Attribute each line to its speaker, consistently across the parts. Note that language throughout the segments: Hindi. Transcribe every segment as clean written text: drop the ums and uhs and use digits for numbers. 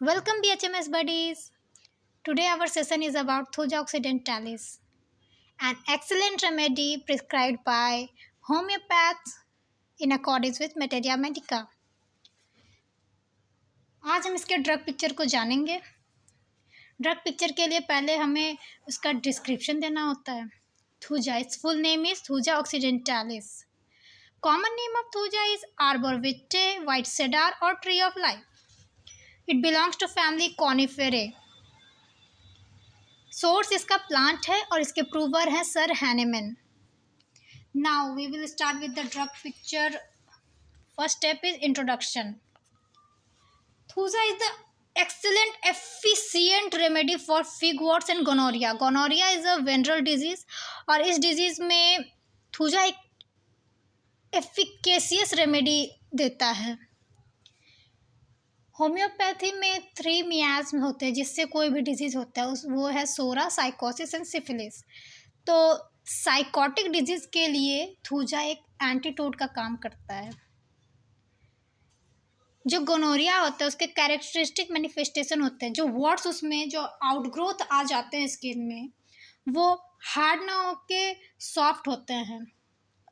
Speaker 1: Welcome BHMS buddies. Today our session is about Thuja occidentalis, an excellent remedy prescribed by homeopaths in accordance with Materia Medica. आज हम इसके ड्रग पिक्चर को जानेंगे। ड्रग पिक्चर के लिए पहले हमें उसका डिस्क्रिप्शन देना होता है। Thuja, it's full name is thuja occidentalis. Common name of Thuja is Arbor vitae, white cedar or tree of life. It belongs to family Coniferae. Source इसका प्लांट है और इसके प्रूवर हैं sir Hahnemann. Now we will start with the drug picture. First step is introduction. Thuja is the excellent efficient remedy for figworts and gonorrhea. Gonorrhea is a venereal disease और इस डिजीज में थूजा एक एफिकेसियस रेमेडी देता है। होम्योपैथी में 3 मियाज्म होते हैं जिससे कोई भी डिजीज़ होता है, उस वो है सोरा, साइकोसिस एंड सिफिलिस। तो साइकोटिक डिजीज़ के लिए थूजा एक एंटीटोड का काम करता है। जो गोनोरिया होता है उसके कैरेक्टरिस्टिक मैनिफेस्टेशन होते हैं, जो वॉट्स उसमें जो आउटग्रोथ आ जाते हैं स्किन में, वो हार्ड ना होके सॉफ्ट होते हैं।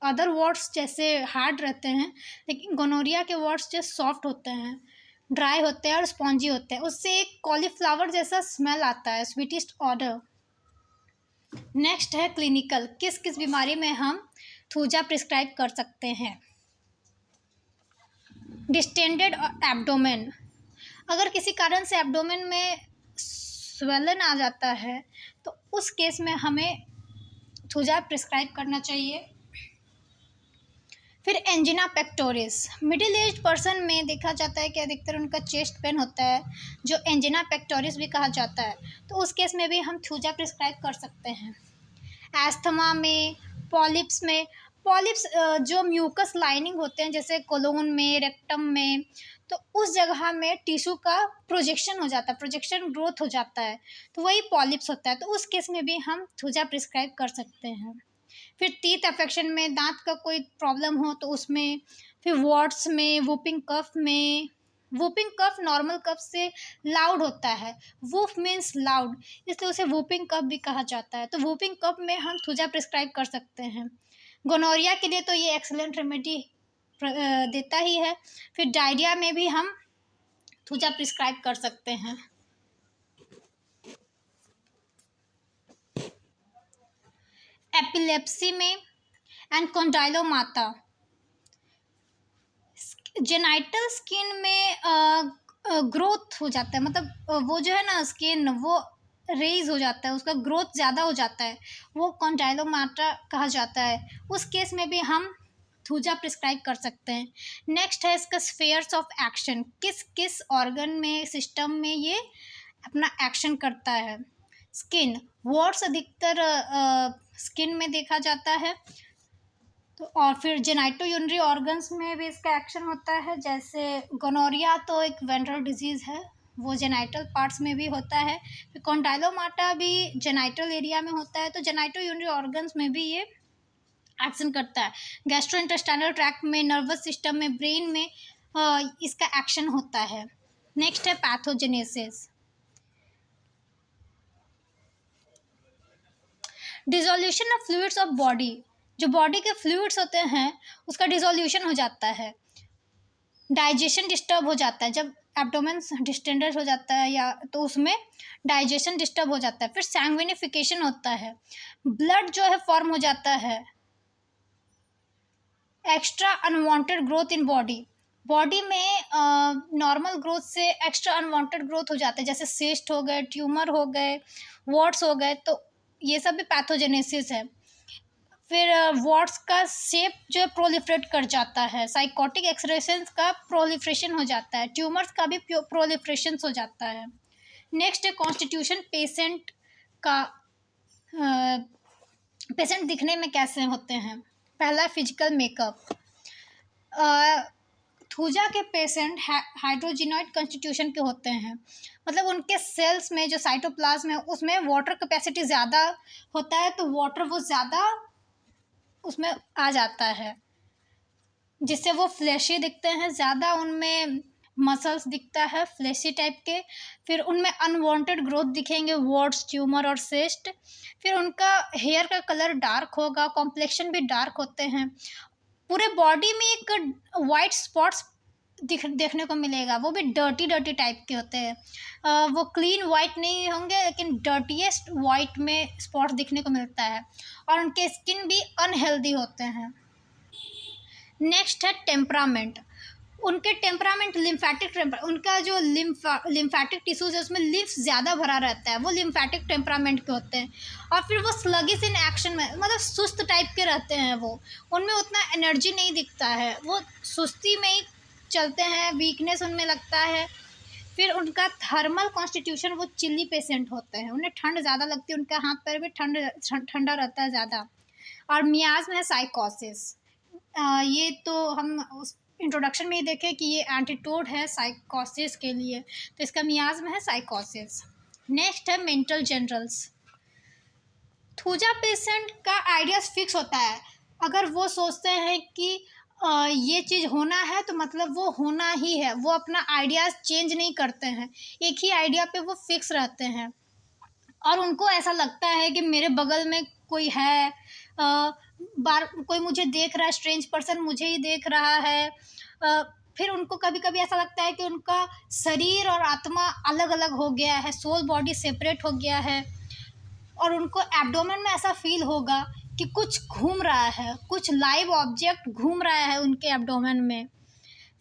Speaker 1: अदर वॉट्स जैसे हार्ड रहते हैं, लेकिन गोनोरिया के वॉट्स जो सॉफ्ट होते हैं, ड्राई होते हैं और स्पॉन्जी होते हैं। उससे एक कॉलीफ्लावर जैसा स्मेल आता है, स्वीटिस्ट ऑर्डर। नेक्स्ट है क्लिनिकल, किस किस बीमारी में हम थूजा प्रिस्क्राइब कर सकते हैं। डिस्टेंडेड एब्डोमेन, अगर किसी कारण से एब्डोमेन में स्वेलन आ जाता है तो उस केस में हमें थूजा प्रिस्क्राइब करना चाहिए। फिर angina pectoris, middle age person में देखा जाता है कि अधिकतर उनका चेस्ट पेन होता है, जो एंजिना पेक्टोरिस भी कहा जाता है, तो उस केस में भी हम थूजा प्रिस्क्राइब कर सकते हैं। एस्थमा में, पॉलिप्स जो म्यूकस लाइनिंग होते हैं जैसे कोलोन में, रेक्टम में, तो उस जगह में टिश्यू का प्रोजेक्शन हो जाता है, प्रोजेक्शन ग्रोथ हो जाता है, तो वही पॉलिप्स होता है, तो उस केस में भी हम थूजा प्रिस्क्राइब कर सकते हैं। फिर टीथ अफेक्शन में, दांत का कोई प्रॉब्लम हो तो उसमें, फिर वॉट्स में, वूपिंग कफ में। वूपिंग कफ नॉर्मल कफ से लाउड होता है, वूफ मीन्स लाउड, इसलिए उसे वूपिंग कफ भी कहा जाता है, तो वूपिंग कफ में हम थूजा प्रिस्क्राइब कर सकते हैं। गोनोरिया के लिए तो ये एक्सलेंट रेमेडी देता ही है। फिर डायरिया में भी हम थूजा प्रिस्क्राइब कर सकते हैं। एपिलेप्सी में एंड कॉन्डाइलोमाता, जेनाइटल स्किन में ग्रोथ हो जाता है, मतलब वो जो है ना स्किन वो रेज हो जाता है, उसका ग्रोथ ज़्यादा हो जाता है, वो कॉन्डाइलोमाटा कहा जाता है। उस केस में भी हम थूजा प्रिस्क्राइब कर सकते हैं। नेक्स्ट है इसका स्फेयर्स ऑफ एक्शन, किस किस ऑर्गन में, सिस्टम में ये अपना एक्शन करता है। स्किन, वॉट्स अधिकतर स्किन में देखा जाता है, तो और फिर जेनाइटो यूरिनरी ऑर्गन्स में भी इसका एक्शन होता है, जैसे गोनोरिया तो एक वेनरल डिजीज़ है, वो जेनाइटल पार्ट्स में भी होता है। फिर कॉन्डाइलोमाटा भी जेनाइटल एरिया में होता है, तो जेनाइटो यूरिनरी ऑर्गन्स में भी ये एक्शन करता है। गैस्ट्रोइंटेस्टाइनल ट्रैक्ट में, नर्वस सिस्टम में, ब्रेन में इसका एक्शन होता है। नेक्स्ट है pathogenesis. Dissolution of fluids of body, जो बॉडी के फ्लूइड्स होते हैं उसका डिसोल्यूशन हो जाता है। डाइजेशन डिस्टर्ब हो जाता है, जब एब्डोमेन डिस्टेंडेड हो जाता है या तो उसमें डाइजेशन डिस्टर्ब हो जाता है। फिर सैंग्विनिफिकेशन होता है, ब्लड जो है फॉर्म हो जाता है। Extra unwanted growth in body में नॉर्मल ग्रोथ से एक्स्ट्रा अनवांटेड ग्रोथ हो जाता है, जैसे सिस्ट हो गए, ट्यूमर हो गए, वॉट्स हो गए, तो ये सब भी पैथोजेनेसिस है। फिर वॉट्स का शेप जो है प्रोलिफरेट कर जाता है, साइकोटिक एक्सप्रेशंस का प्रोलिफ्रेशन हो जाता है, ट्यूमर्स का भी प्रोलिफ्रेशन हो जाता है। नेक्स्ट है कॉन्स्टिट्यूशन पेशेंट का, पेशेंट दिखने में कैसे होते हैं। पहला फिजिकल मेकअप, थूजा के पेशेंट हाइड्रोजिनॉइड कॉन्स्टिट्यूशन के होते हैं, मतलब उनके सेल्स में जो साइटोप्लाज्म है उसमें वाटर कैपेसिटी ज़्यादा होता है, तो वाटर वो ज़्यादा उसमें आ जाता है, जिससे वो फ्लैशी दिखते हैं, ज़्यादा उनमें मसल्स दिखता है फ्लैशी टाइप के, फिर उनमें अनवांटेड ग्रोथ दिखेंगे, वॉट्स, ट्यूमर और सिस्ट। फिर उनका हेयर का कलर डार्क होगा, कॉम्प्लेक्शन भी डार्क होते हैं। पूरे बॉडी में एक वाइट स्पॉट्स देखने को मिलेगा, वो भी डर्टी डर्टी टाइप के होते हैं। वो क्लीन वाइट नहीं होंगे, लेकिन डर्टीएस्ट वाइट में स्पॉट्स दिखने को मिलता है, और उनके स्किन भी अनहेल्दी होते हैं। नेक्स्ट है टेम्परामेंट। उनके टेम्परामेंट लिम्फेटिक, उनका जो लिम्फेटिक टिश्यूज है उसमें लिम्फ ज़्यादा भरा रहता है, वो लिम्फेटिक टेम्परामेंट के होते हैं। और फिर वो स्लगिश इन एक्शन में, मतलब सुस्त टाइप के रहते हैं, वो उनमें उतना एनर्जी नहीं दिखता है, वो सुस्ती में ही चलते हैं, वीकनेस उनमें लगता है। फिर उनका थर्मल कॉन्स्टिट्यूशन, वो चिल्ली पेशेंट होते हैं, उन्हें ठंड ज़्यादा लगती है, उनका हाथ पैर भी ठंडा रहता है ज़्यादा। और मियाज़ में है साइकोसिस। ये तो हम उस इंट्रोडक्शन में ही देखें कि ये एंटीटोड है साइकोसिस के लिए, तो इसका मियाज में है साइकोसिस। नेक्स्ट है मेंटल जनरल्स। थूजा पेशेंट का आइडियाज फिक्स होता है, अगर वो सोचते हैं कि ये चीज़ होना है तो मतलब वो होना ही है, वो अपना आइडियाज़ चेंज नहीं करते हैं, एक ही आइडिया पे वो फिक्स रहते हैं। और उनको ऐसा लगता है कि मेरे बगल में कोई है, कोई मुझे देख रहा है, स्ट्रेंज पर्सन मुझे ही देख रहा है। फिर उनको कभी कभी ऐसा लगता है कि उनका शरीर और आत्मा अलग अलग हो गया है, सोल बॉडी सेपरेट हो गया है। और उनको एब्डोमेन में ऐसा फील होगा कि कुछ घूम रहा है, कुछ लाइव ऑब्जेक्ट घूम रहा है उनके एब्डोमेन में।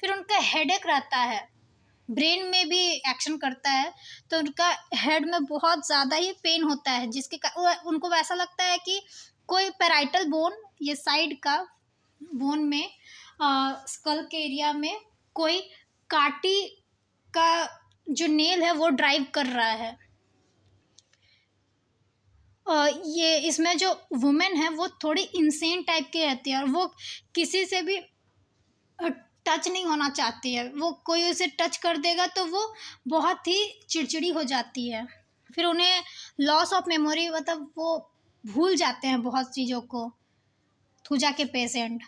Speaker 1: फिर उनका हेडेक रहता है, ब्रेन में भी एक्शन करता है, तो उनका हेड में बहुत ज़्यादा ही पेन होता है, जिसके उनको वैसा लगता है कि कोई पैराइटल बोन, ये साइड का बोन में, स्कल के एरिया में कोई काटी का जो नेल है वो ड्राइव कर रहा है। ये इसमें जो वुमेन है वो थोड़ी इंसेन टाइप की रहती है, और वो किसी से भी टच नहीं होना चाहती है, वो कोई उसे टच कर देगा तो वो बहुत ही चिड़चिड़ी हो जाती है। फिर उन्हें लॉस ऑफ मेमोरी, मतलब वो भूल जाते हैं बहुत चीज़ों को, थूजा के पेशेंट।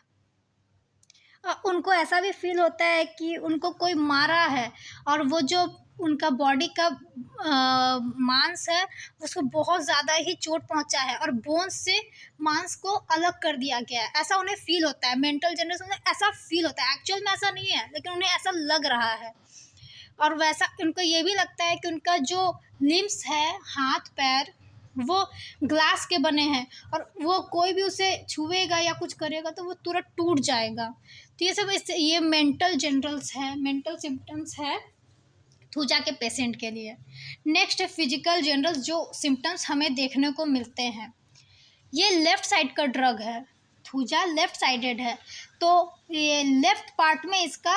Speaker 1: उनको ऐसा भी फील होता है कि उनको कोई मारा है, और वो जो उनका बॉडी का मांस है उसको बहुत ज़्यादा ही चोट पहुंचा है, और बोन्स से मांस को अलग कर दिया गया है, ऐसा उन्हें फील होता है। मेंटल जनरेशन में ऐसा फील होता है, एक्चुअल में ऐसा नहीं है, लेकिन उन्हें ऐसा लग रहा है। और वैसा उनको ये भी लगता है कि उनका जो लिम्स है, हाथ पैर, वो ग्लास के बने हैं, और वो कोई भी उसे छुएगा या कुछ करेगा तो वो तुरंत टूट जाएगा। तो ये सब ये मेंटल जनरल्स है, मेंटल सिम्टम्स है थूजा के पेशेंट के लिए। नेक्स्ट है फिजिकल जनरल्स, जो सिम्टम्स हमें देखने को मिलते हैं। ये लेफ़्ट साइड का ड्रग है, थूजा लेफ़्ट साइडेड है, तो ये लेफ़्ट पार्ट में इसका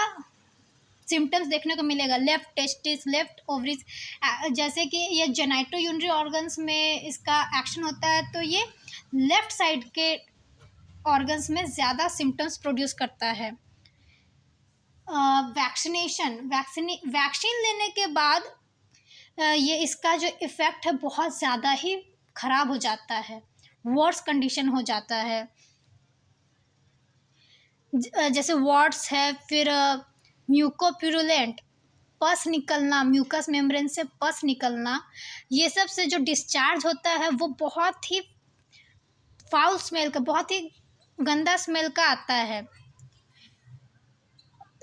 Speaker 1: सिम्टम्स देखने को मिलेगा, लेफ़्ट टेस्टिस, लेफ़्ट ओवरीज। जैसे कि ये जेनाइटो यूरिनरी ऑर्गन्स में इसका एक्शन होता है, तो ये लेफ़्ट साइड के ऑर्गन्स में ज़्यादा सिम्टम्स प्रोड्यूस करता है। वैक्सीन लेने के बाद ये इसका जो इफ़ेक्ट है बहुत ज़्यादा ही ख़राब हो जाता है, वर्स कंडीशन हो जाता है। जैसे वॉट्स है, फिर म्यूकोप्यूरुलेंट, पस निकलना, म्यूकस मेम्ब्रेन से पस निकलना, ये सब से जो डिस्चार्ज होता है वो बहुत ही फाउल स्मेल का, बहुत ही गंदा स्मेल का आता है।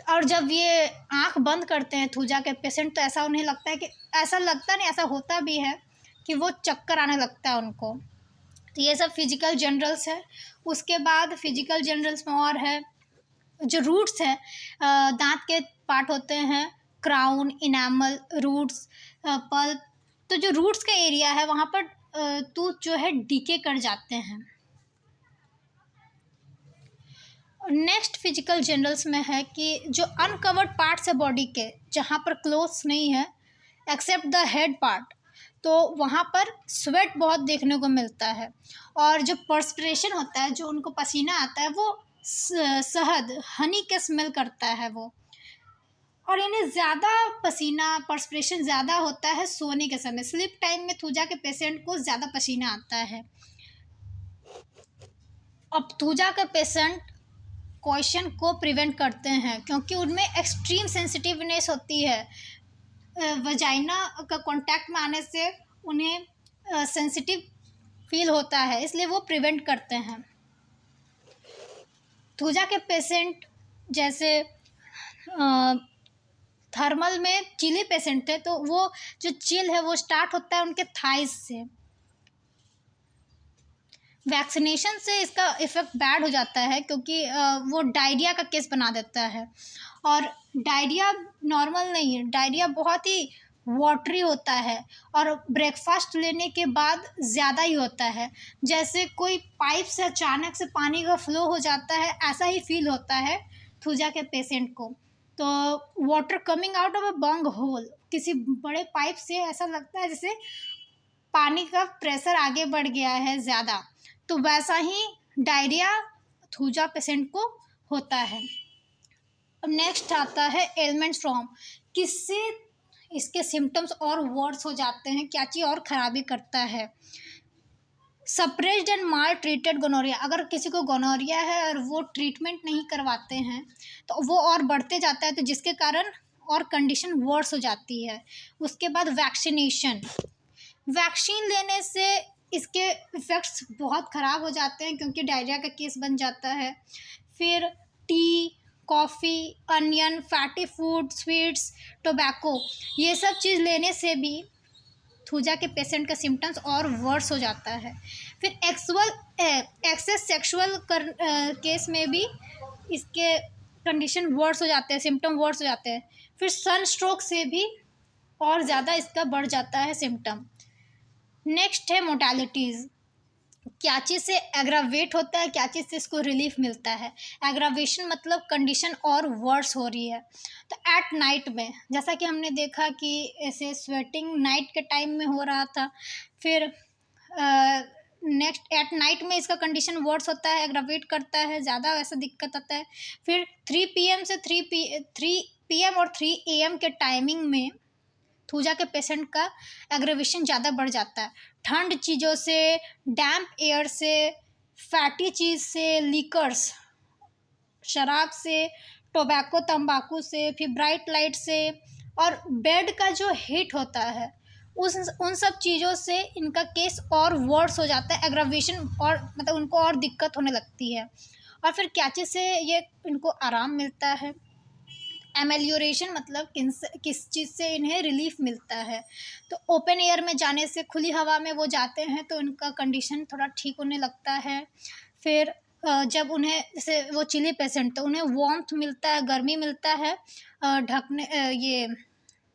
Speaker 1: और जब ये आंख बंद करते हैं थूजा के पेशेंट, तो ऐसा उन्हें लगता है कि, ऐसा लगता नहीं, ऐसा होता भी है कि वो चक्कर आने लगता है उनको। तो ये सब फिजिकल जनरल्स है। उसके बाद फिजिकल जनरल्स में और है जो रूट्स है, दांत के पार्ट होते हैं, क्राउन, इनामल, रूट्स, पल्प। तो जो रूट्स का एरिया है वहाँ पर टूथ जो है डीके कर जाते हैं। नेक्स्ट फिजिकल जनरल्स में है कि जो अनकवर्ड पार्ट्स है बॉडी के, जहाँ पर क्लोथ्स नहीं है एक्सेप्ट द हेड पार्ट, तो वहाँ पर स्वेट बहुत देखने को मिलता है। और जो पर्सपिरेशन होता है, जो उनको पसीना आता है, वो शहद, हनी के स्मेल करता है वो। और इन्हें ज़्यादा पसीना, पर्सपिरेशन ज़्यादा होता है सोने के समय, स्लीप टाइम में थूजा के पेशेंट को ज़्यादा पसीना आता है। अब थूजा का पेशेंट क्वेश्चन को प्रिवेंट करते हैं, क्योंकि उनमें एक्सट्रीम सेंसिटिवनेस होती है। वजाइना का कांटेक्ट में आने से उन्हें सेंसिटिव फील होता है, इसलिए वो प्रिवेंट करते हैं। थूजा के पेशेंट जैसे थर्मल में चिली पेशेंट थे, तो वो जो चिल है वो स्टार्ट होता है उनके थाइस से। वैक्सीनेशन से इसका इफ़ेक्ट बैड हो जाता है, क्योंकि वो डायरिया का केस बना देता है। और डायरिया नॉर्मल नहीं है, डायरिया बहुत ही वाटरी होता है और ब्रेकफास्ट लेने के बाद ज़्यादा ही होता है। जैसे कोई पाइप से अचानक से पानी का फ्लो हो जाता है, ऐसा ही फील होता है थूजा के पेशेंट को। तो water coming out of a Bang whole, किसी बड़े पाइप से ऐसा लगता है जैसे पानी का प्रेशर आगे बढ़ गया है ज़्यादा, तो वैसा ही डायरिया थूजा पेशेंट को होता है। अब नेक्स्ट आता है एलिमेंट्स फ्रॉम, किससे इसके सिम्टम्स और वर्स हो जाते हैं, क्या चीज़ और ख़राबी करता है। Suppressed and maltreated gonorrhoea, अगर किसी को गोनोरिया है और वो ट्रीटमेंट नहीं करवाते हैं तो वो और बढ़ते जाता है, तो जिसके कारण और कंडीशन वर्स हो जाती है। उसके बाद वैक्सीनेशन, वैक्सीन लेने से इसके इफ़ेक्ट्स बहुत ख़राब हो जाते हैं, क्योंकि डायरिया का केस बन जाता है। फिर T, coffee, onion, fatty food, sweets, tobacco, ये सब चीज़ लेने से भी थूजा के पेशेंट का सिम्टम्स और वर्स हो जाता है। फिर एक्सेस सेक्सुअल केस में भी इसके कंडीशन वर्स हो जाते हैं, सिम्टम वर्स हो जाते हैं। फिर सन स्ट्रोक से भी और ज़्यादा इसका बढ़ जाता है सिम्टम। नेक्स्ट है मोडालिटीज़, क्या चीज़ से एग्रावेट होता है, क्या चीज़ से इसको रिलीफ मिलता है। एग्रावेशन मतलब कंडीशन और वर्स हो रही है। तो एट नाइट में, जैसा कि हमने देखा कि ऐसे स्वेटिंग नाइट के टाइम में हो रहा था। फिर नेक्स्ट एट नाइट में इसका कंडीशन वर्स होता है, एग्रावेट करता है, ज़्यादा ऐसा दिक्कत आता है। फिर 3 PM से 3 PM और 3 AM के टाइमिंग में थूजा के पेशेंट का एग्रेवेशन ज़्यादा बढ़ जाता है। ठंड चीज़ों से, डैम्प एयर से, फैटी चीज़ से, लिकर्स, शराब से, टोबैको तंबाकू से, फिर ब्राइट लाइट से, और बेड का जो हीट होता है उन सब चीज़ों से इनका केस और वर्स हो जाता है, एग्रावेशन और मतलब उनको और दिक्कत होने लगती है। और फिर क्या चीज़ से ये इनको आराम मिलता है, एमेलियोरेशन मतलब किस चीज़ से इन्हें रिलीफ मिलता है। तो ओपन एयर में जाने से, खुली हवा में वो जाते हैं तो इनका कंडीशन थोड़ा ठीक होने लगता है। फिर जब उन्हें, जैसे वो चिली पेशेंट, तो उन्हें वार्मथ मिलता है, गर्मी मिलता है ढकने ये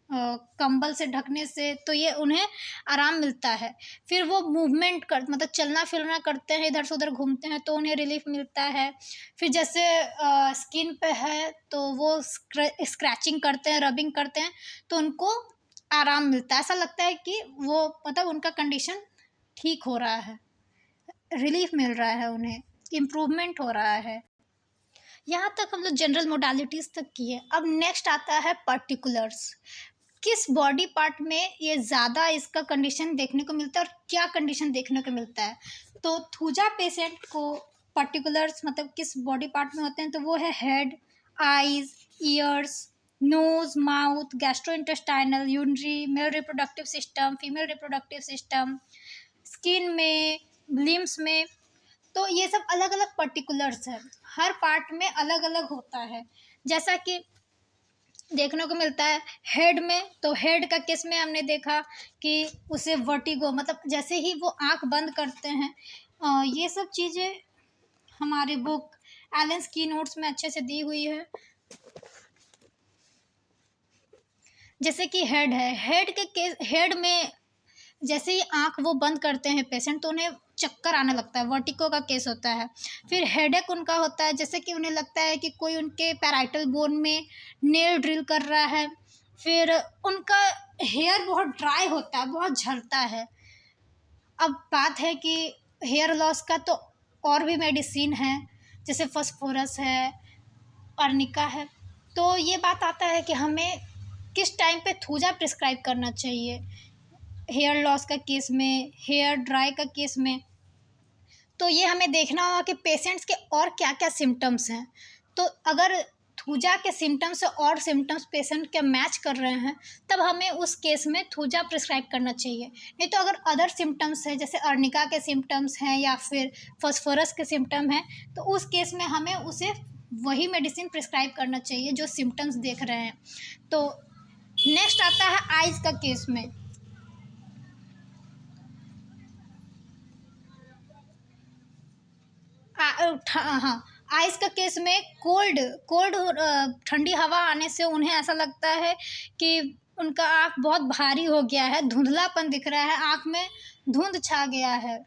Speaker 1: कंबल से ढकने से, तो ये उन्हें आराम मिलता है। फिर वो मूवमेंट मतलब चलना फिरना करते हैं, इधर से उधर घूमते हैं, तो उन्हें रिलीफ मिलता है। फिर जैसे स्किन पे है तो वो स्क्रैचिंग करते हैं, रबिंग करते हैं, तो उनको आराम मिलता है, ऐसा लगता है कि वो मतलब उनका कंडीशन ठीक हो रहा है, रिलीफ मिल रहा है, उन्हें इम्प्रूवमेंट हो रहा है। यहाँ तक हम लोग जनरल मोडालिटीज़ तक की है। अब नेक्स्ट आता है पर्टिकुलर्स, किस बॉडी पार्ट में ये ज़्यादा इसका कंडीशन देखने को मिलता है और क्या कंडीशन देखने को मिलता है। तो थूजा पेशेंट को पर्टिकुलर्स मतलब किस बॉडी पार्ट में होते हैं, तो वो है head, eyes, ears, nose, mouth, gastrointestinal, urinary, male reproductive system, female reproductive system, skin में, लिम्स में। तो ये सब अलग अलग पर्टिकुलर्स है, हर पार्ट में अलग अलग होता है। जैसा कि देखने को मिलता है हेड में, तो हेड का केस में हमने देखा कि उसे वर्टिगो, मतलब जैसे ही वो आंख बंद करते हैं, ये सब चीज़ें हमारे बुक एलेंस की नोट्स में अच्छे से दी हुई है। जैसे कि हेड है, हेड के केस, हेड में जैसे ही आंख वो बंद करते हैं पेशेंट, तो उन्हें चक्कर आने लगता है, वर्टिगो का केस होता है। फिर हेडेक उनका होता है जैसे कि उन्हें लगता है कि कोई उनके पैराइटल बोन में नेल ड्रिल कर रहा है। फिर उनका हेयर बहुत ड्राई होता है, बहुत झड़ता है। अब बात है कि हेयर लॉस का तो और भी मेडिसिन है, जैसे फॉस्फोरस है, अर्निका है। तो ये बात आता है कि हमें किस टाइम पे थूजा प्रिस्क्राइब करना चाहिए हेयर लॉस का केस में, हेयर ड्राई का केस में। तो ये हमें देखना होगा कि पेशेंट्स के और क्या क्या सिम्टम्स हैं। तो अगर थूजा के सिम्टम्स से और सिम्टम्स पेशेंट के मैच कर रहे हैं तब हमें उस केस में थूजा प्रिस्क्राइब करना चाहिए। नहीं तो अगर अदर सिम्टम्स है जैसे अर्निका के सिम्टम्स हैं या फिर फास्फोरस के सिम्टम हैं तो उस केस में हमें उसे वही मेडिसिन प्रिस्क्राइब करना चाहिए जो सिम्टम्स देख रहे हैं। तो नेक्स्ट आता है आइज़ का केस में। हाँ, आइस का केस में कोल्ड ठंडी हवा आने से उन्हें ऐसा लगता है कि उनका आँख बहुत भारी हो गया है, धुंधलापन दिख रहा है, आँख में धुंध छा गया है,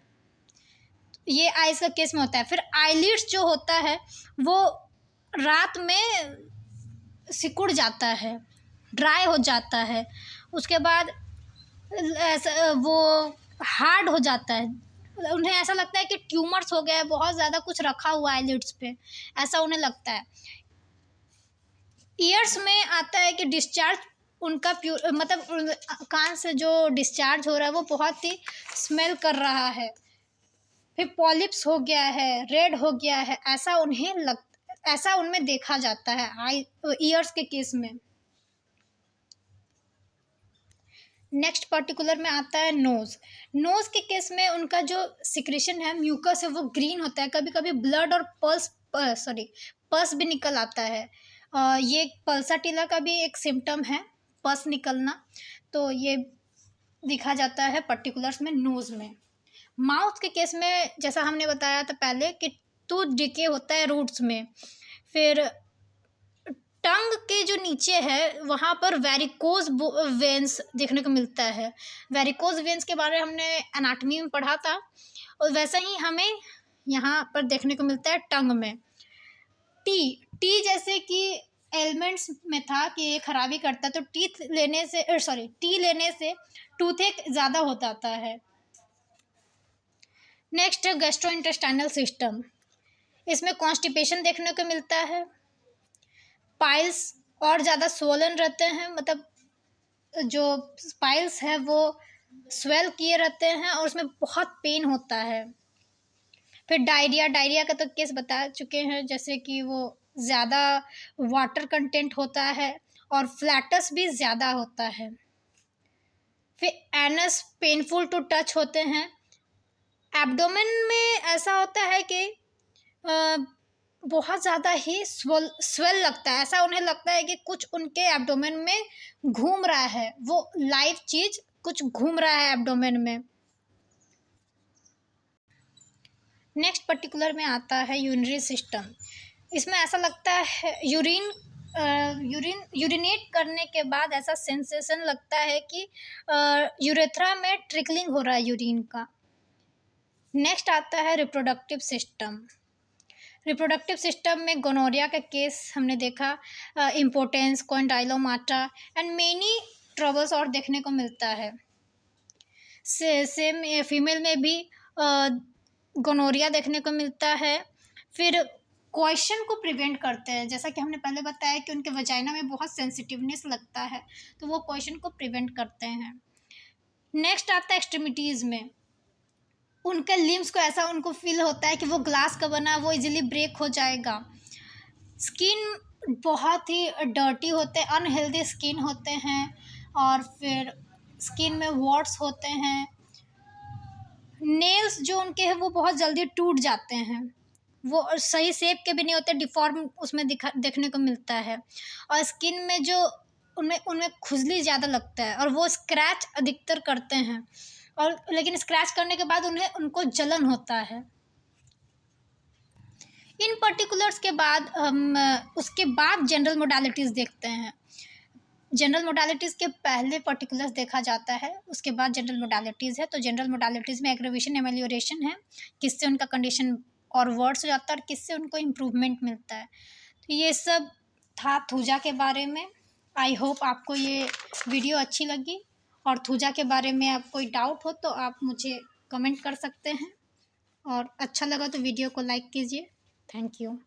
Speaker 1: ये आइस का केस में होता है। फिर आईलिड्स जो होता है वो रात में सिकुड़ जाता है, ड्राई हो जाता है, उसके बाद ऐसा वो हार्ड हो जाता है, उन्हें ऐसा लगता है कि ट्यूमर्स हो गया है, बहुत ज़्यादा कुछ रखा हुआ है लिड्स पे, ऐसा उन्हें लगता है। ईयर्स में आता है कि डिस्चार्ज उनका मतलब कान से जो डिस्चार्ज हो रहा है वो बहुत ही स्मेल कर रहा है। फिर पॉलिप्स हो गया है, रेड हो गया है, ऐसा उनमें देखा जाता है ईयर्स के केस में। नेक्स्ट पर्टिकुलर में आता है नोज़ के केस में उनका जो सिक्रेशन है म्यूकस है वो ग्रीन होता है, कभी कभी ब्लड और पस भी निकल आता है। ये पल्साटिला का भी एक सिम्टम है, पस निकलना, तो ये दिखा जाता है पर्टिकुलर्स में नोज़ में। माउथ के केस में जैसा हमने बताया था पहले कि टूथ डिके होता है रूट्स में। फिर टंग के जो नीचे है वहाँ पर वेरिकोज वेन्स देखने को मिलता है। वेरिकोज वेन्स के बारे में हमने एनाटॉमी में पढ़ा था और वैसा ही हमें यहाँ पर देखने को मिलता है टंग में। टी जैसे कि एलिमेंट्स में था कि ये खराबी करता है, तो टी लेने से टूथेक ज़्यादा हो जाता है। नेक्स्ट है गैस्ट्रोइंटेस्टाइनल सिस्टम, इसमें कॉन्स्टिपेशन देखने को मिलता है, पाइल्स और ज़्यादा स्वोलन रहते हैं, मतलब जो पाइल्स है वो स्वेल किए रहते हैं और उसमें बहुत पेन होता है। फिर डायरिया का तो केस बता चुके हैं, जैसे कि वो ज़्यादा वाटर कंटेंट होता है और फ्लैटस भी ज़्यादा होता है। फिर एनस पेनफुल टू टच होते हैं। एब्डोमेन में ऐसा होता है कि बहुत ज़्यादा ही स्वेल लगता है, ऐसा उन्हें लगता है कि कुछ उनके एब्डोमेन में घूम रहा है, वो लाइव चीज़ कुछ घूम रहा है एब्डोमेन में। नेक्स्ट पर्टिकुलर में आता है यूरिनरी सिस्टम, इसमें ऐसा लगता है यूरिनेट करने के बाद ऐसा सेंसेशन लगता है कि यूरेथ्रा में ट्रिकलिंग हो रहा है यूरिन का। नेक्स्ट आता है रिप्रोडक्टिव सिस्टम में गोनोरिया का केस हमने देखा, इम्पोर्टेंस, कॉन्डाइलोमाटा एंड मेनी ट्रबल्स और देखने को मिलता है। सेम फीमेल में भी गोनोरिया देखने को मिलता है। फिर क्वेश्चन को प्रिवेंट करते हैं, जैसा कि हमने पहले बताया कि उनके वजाइना में बहुत सेंसिटिवनेस लगता है, तो वो क्वेश्चन को प्रिवेंट करते हैं। नेक्स्ट आता है एक्सट्रीमिटीज़ में, उनके लिम्स को ऐसा उनको फील होता है कि वो ग्लास का बना, वो इजीली ब्रेक हो जाएगा। स्किन बहुत ही डर्टी होते हैं, अनहेल्दी स्किन होते हैं, और फिर स्किन में वॉट्स होते हैं। नेल्स जो उनके हैं वो बहुत जल्दी टूट जाते हैं, वो सही शेप के भी नहीं होते, डिफॉर्म उसमें देखने को मिलता है। और स्किन में जो उनमें खुजली ज़्यादा लगता है और वो स्क्रैच अधिकतर करते हैं, और लेकिन स्क्रैच करने के बाद उनको जलन होता है। इन पर्टिकुलर्स के बाद हम उसके बाद जनरल मोडालिटीज़ देखते हैं। जनरल मोडालिटीज़ के पहले पर्टिकुलर्स देखा जाता है, उसके बाद जनरल मोडालिटीज़ है। तो जनरल मोडालिटीज़ में एग्रेवेशन, एमेलियोरेशन है, किससे उनका कंडीशन और वर्स हो जाता है और किससे उनको इम्प्रूवमेंट मिलता है। तो ये सब था थूजा के बारे में। आई होप आपको ये वीडियो अच्छी लगी, और थूजा के बारे में आप कोई डाउट हो तो आप मुझे कमेंट कर सकते हैं, और अच्छा लगा तो वीडियो को लाइक कीजिए। Thank you.